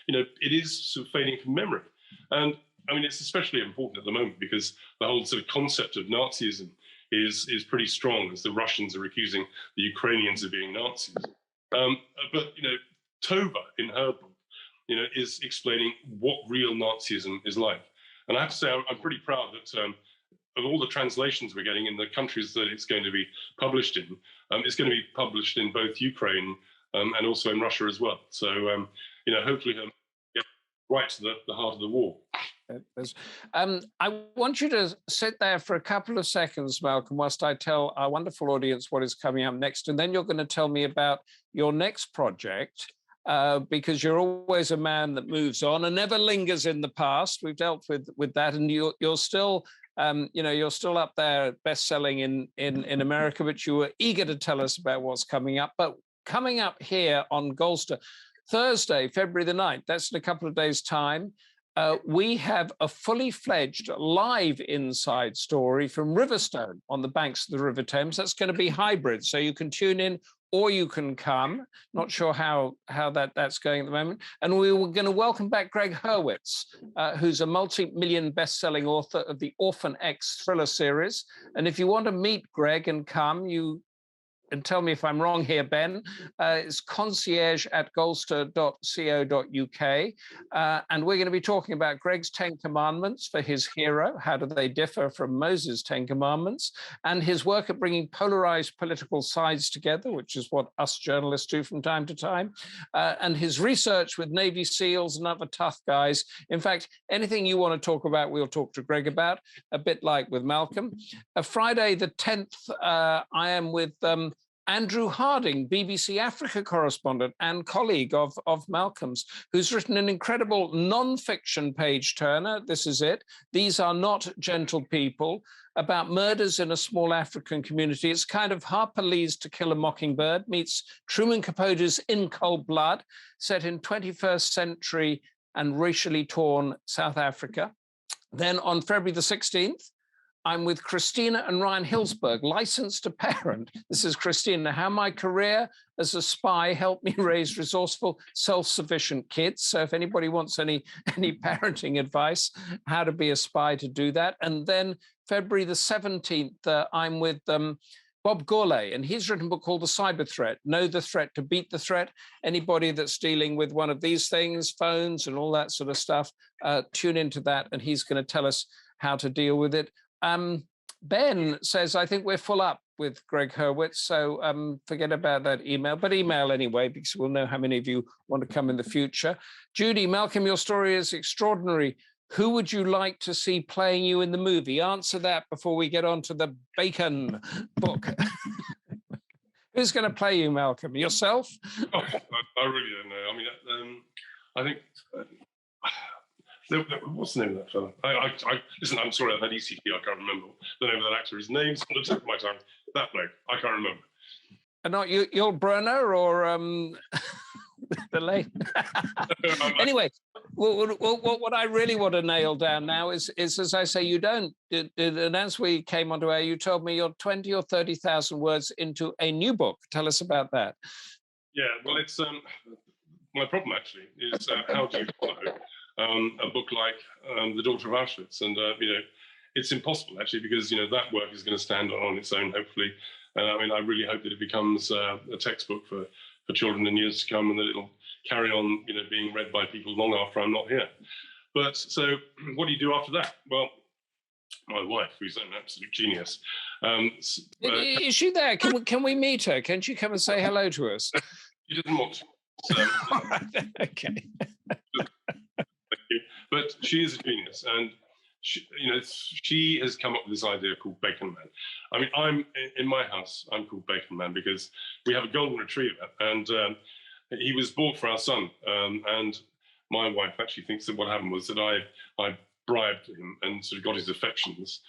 it is sort of fading from memory. And I mean, it's especially important at the moment because the whole sort of concept of Nazism is pretty strong, as the Russians are accusing the Ukrainians of being Nazis. But Tova, in her book, is explaining what real Nazism is like. And I have to say, I'm pretty proud that of all the translations we're getting in the countries that it's going to be published in, it's going to be published in both Ukraine and also in Russia as well. So, hopefully get right to the heart of the war. I want you to sit there for a couple of seconds, Malcolm, whilst I tell our wonderful audience what is coming up next. And then you're going to tell me about your next project, because you're always a man that moves on and never lingers in the past. We've dealt with that, and you're still, you're still up there best-selling in America, but you were eager to tell us about what's coming up. But coming up here on Goldster, Thursday, February the 9th, that's in a couple of days' time, we have a fully fledged live inside story from Riverstone on the banks of the River Thames. That's going to be hybrid, so you can tune in or you can come. Not sure how that's going at the moment. And we were going to welcome back Greg Hurwitz, who's a multi-million best-selling author of the Orphan X thriller series. And if you want to meet Greg and come, and tell me if I'm wrong here, Ben, it's concierge@goldster.co.uk. And we're going to be talking about Greg's 10 Commandments for his hero. How do they differ from Moses' 10 Commandments? And his work at bringing polarized political sides together, which is what us journalists do from time to time. And his research with Navy SEALs and other tough guys. In fact, anything you want to talk about, we'll talk to Greg about, a bit like with Malcolm. Friday the 10th, I am with Andrew Harding, BBC Africa correspondent and colleague of Malcolm's, who's written an incredible non-fiction page-turner. This is it. These Are Not Gentle People, about murders in a small African community. It's kind of Harper Lee's To Kill a Mockingbird meets Truman Capote's In Cold Blood, set in 21st century and racially torn South Africa. Then on February the 16th, I'm with Christina and Ryan Hillsberg, licensed to parent. This is Christina, how my career as a spy helped me raise resourceful, self-sufficient kids. So if anybody wants any parenting advice, how to be a spy to do that. And then February the 17th, I'm with Bob Gourlay, and he's written a book called The Cyber Threat, Know the Threat to Beat the Threat. Anybody that's dealing with one of these things, phones and all that sort of stuff, tune into that, and he's going to tell us how to deal with it. Ben says, I think we're full up with Greg Hurwitz, so forget about that email, but email anyway, because we'll know how many of you want to come in the future. Judy, Malcolm, your story is extraordinary. Who would you like to see playing you in the movie? Answer that before we get on to the Bacon book. Who's going to play you, Malcolm? Yourself? Oh, I really don't know. I mean, I think... what's the name of that fella? Listen, I'm sorry, I've had ECT, I can't remember the name of that actor. His name's on the tip of my tongue. That bloke, I can't remember. And not Yul Brynner or the late... Anyway, what I really want to nail down now is as I say, you don't, and as we came onto air, you told me you're 20 or 30,000 words into a new book. Tell us about that. Yeah, well, it's my problem actually is how do you follow a book like The Daughter of Auschwitz, and it's impossible actually, because that work is going to stand on its own, hopefully. And I mean, I really hope that it becomes a textbook for children in years to come, and that it'll carry on, being read by people long after I'm not here. But so, what do you do after that? Well, my wife, who's an absolute genius, is she there? Can we meet her? Can she come and say hello to us? She doesn't want to. So, okay. But she is a genius, and she has come up with this idea called Bacon Man. I mean, I'm in my house, I'm called Bacon Man because we have a golden retriever, and he was bought for our son. And my wife actually thinks that what happened was that I bribed him and sort of got his affections,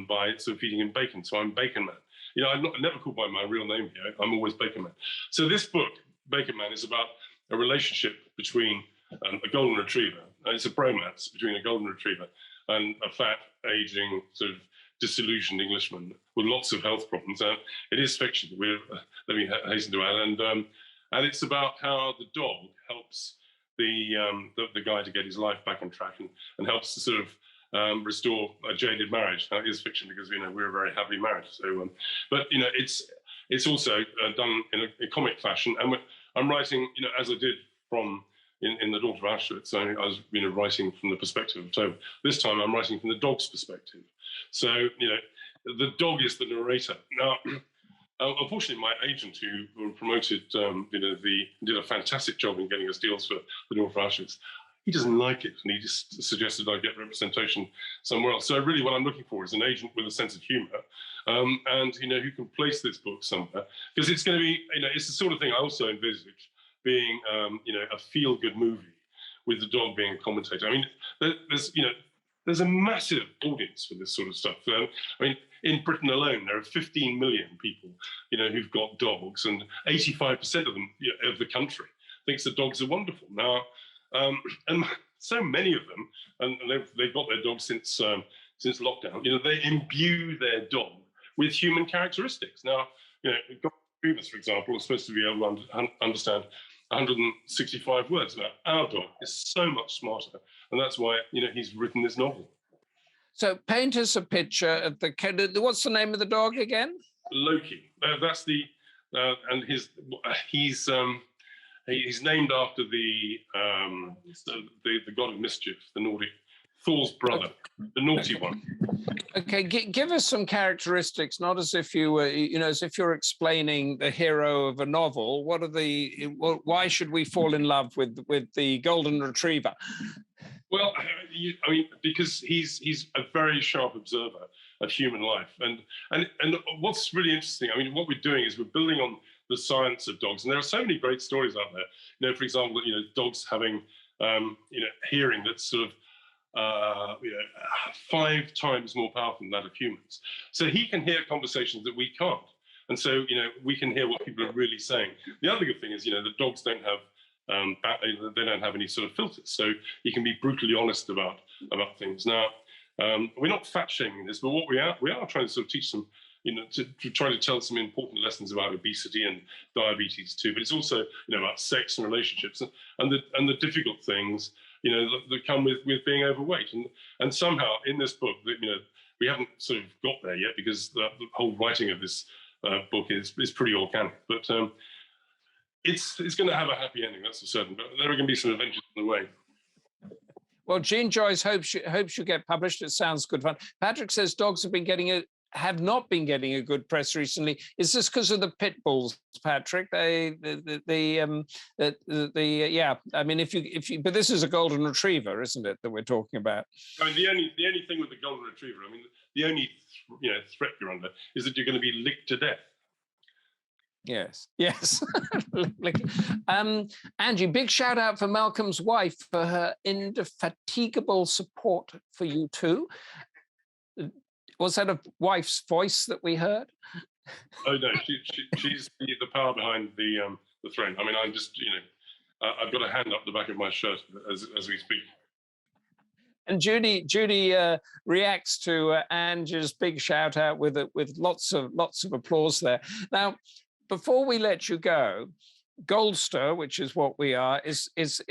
by sort of feeding him bacon. So I'm Bacon Man. You know, I'm never called by my real name here. I'm always Bacon Man. So this book, Bacon Man, is about a relationship between a golden retriever. It's a bromance between a golden retriever and a fat, aging, sort of disillusioned Englishman with lots of health problems. It is fiction. Let me hasten to add, and it's about how the dog helps the guy to get his life back on track and helps to sort of restore a jaded marriage. Now, it is fiction because we're a very happily married. So, but it's also done in a comic fashion, and I'm writing, as I did from in The Daughter of Auschwitz. So I was writing from the perspective of Toba. This time I'm writing from the dog's perspective. So the dog is the narrator. Now, unfortunately, my agent, who promoted, did a fantastic job in getting us deals for The Daughter of Auschwitz. He doesn't like it, and he just suggested I get representation somewhere else. So really what I'm looking for is an agent with a sense of humor, and who can place this book somewhere, because it's going to be, it's the sort of thing I also envisage being, a feel-good movie with the dog being a commentator. I mean, there's a massive audience for this sort of stuff. In Britain alone, there are 15 million people, who've got dogs, and 85% of them, of the country, thinks that dogs are wonderful. Now, and so many of them, and they've got their dogs since lockdown. They imbue their dog with human characteristics. Now, golden retrievers, for example, are supposed to be able to understand 165 words. Now, our dog is so much smarter, and that's why he's written this novel. So, paint us a picture of what's the name of the dog again? Loki. That's the and he's named after the god of mischief, the Nordic, Thor's brother, the naughty one. Okay, give us some characteristics, not as if you were, as if you're explaining the hero of a novel. Why should we fall in love with the golden retriever? Well, because he's a very sharp observer of human life, and what's really interesting, what we're doing is we're building on the science of dogs, and there are so many great stories out there. For example, dogs having hearing that's sort of 5 times more powerful than that of humans. So he can hear conversations that we can't, and so we can hear what people are really saying. The other good thing is that dogs don't have they don't have any sort of filters, so he can be brutally honest about things. Now, we're not fat shaming this, but what we are trying to sort of teach them, to try to tell some important lessons about obesity and diabetes too. But it's also about sex and relationships and the difficult things that come with being overweight. And somehow in this book, we haven't sort of got there yet, because the whole writing of this book is pretty organic. But it's going to have a happy ending, that's for certain. But there are going to be some adventures on the way. Well, Jean Joyce hopes you get published. It sounds good fun. Patrick says dogs have not been getting a good press recently. Is this because of the pit bulls, Patrick? Yeah. But this is a golden retriever, isn't it, that we're talking about? The only thing with the golden retriever, the only threat you're under is that you're going to be licked to death. Yes. Angie, big shout out for Malcolm's wife for her indefatigable support for you too. Was that a wife's voice that we heard? Oh no, she's the power behind the throne. I'm just I've got a hand up the back of my shirt as we speak. And Judy reacts to Angie's big shout out with lots of applause there. Now, before we let you go, Goldster, which is what we are, is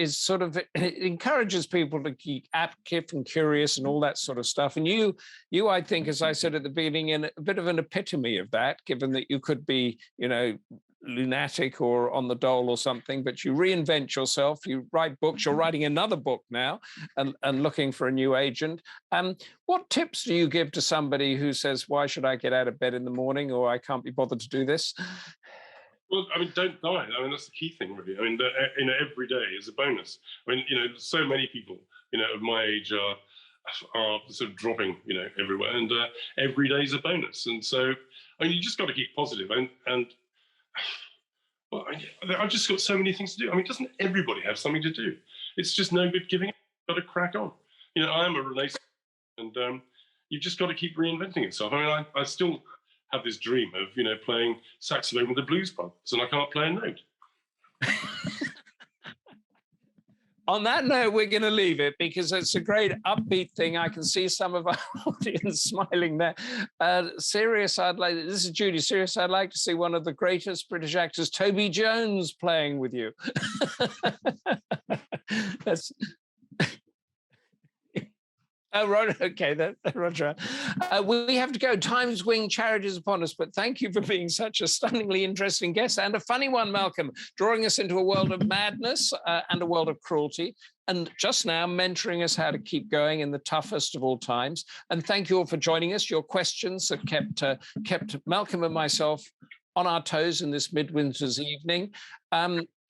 sort of, it encourages people to keep active and curious and all that sort of stuff. And you, I think, as I said at the beginning, in a bit of an epitome of that, given that you could be, lunatic or on the dole or something, but you reinvent yourself, you write books, you're writing another book now and looking for a new agent. What tips do you give to somebody who says, why should I get out of bed in the morning, or I can't be bothered to do this? Well, don't die. That's the key thing, really. Every day is a bonus. So many people, of my age are sort of dropping, everywhere, and every day is a bonus. And so, you just got to keep positive. And well, I've just got so many things to do. Doesn't everybody have something to do? It's just no good giving up. Got to crack on. I am a Renaissance, and you've just got to keep reinventing yourself. I mean, I still have this dream of, you know, playing saxophone with the Blues Brothers, and I can't play a note. On that note, we're going to leave it because it's a great upbeat thing. I can see some of our audience smiling there. Serious, this is Judy. Serious, I'd like to see one of the greatest British actors, Toby Jones, playing with you. That's... Oh, right. Okay, Roger. We have to go. Time's wing charities upon us, but thank you for being such a stunningly interesting guest and a funny one, Malcolm, drawing us into a world of madness and a world of cruelty, and just now mentoring us how to keep going in the toughest of all times. And thank you all for joining us. Your questions have kept Malcolm and myself on our toes in this midwinter's evening.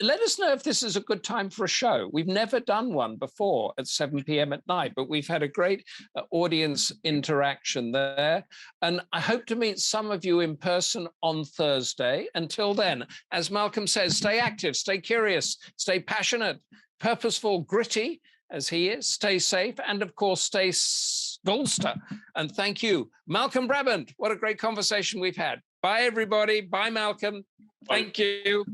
Let us know if this is a good time for a show. We've never done one before at 7 p.m. at night, but we've had a great audience interaction there. And I hope to meet some of you in person on Thursday. Until then, as Malcolm says, stay active, stay curious, stay passionate, purposeful, gritty, as he is, stay safe, and of course, stay Goldster. And thank you, Malcolm Brabant. What a great conversation we've had. Bye, everybody. Bye, Malcolm. Thank you.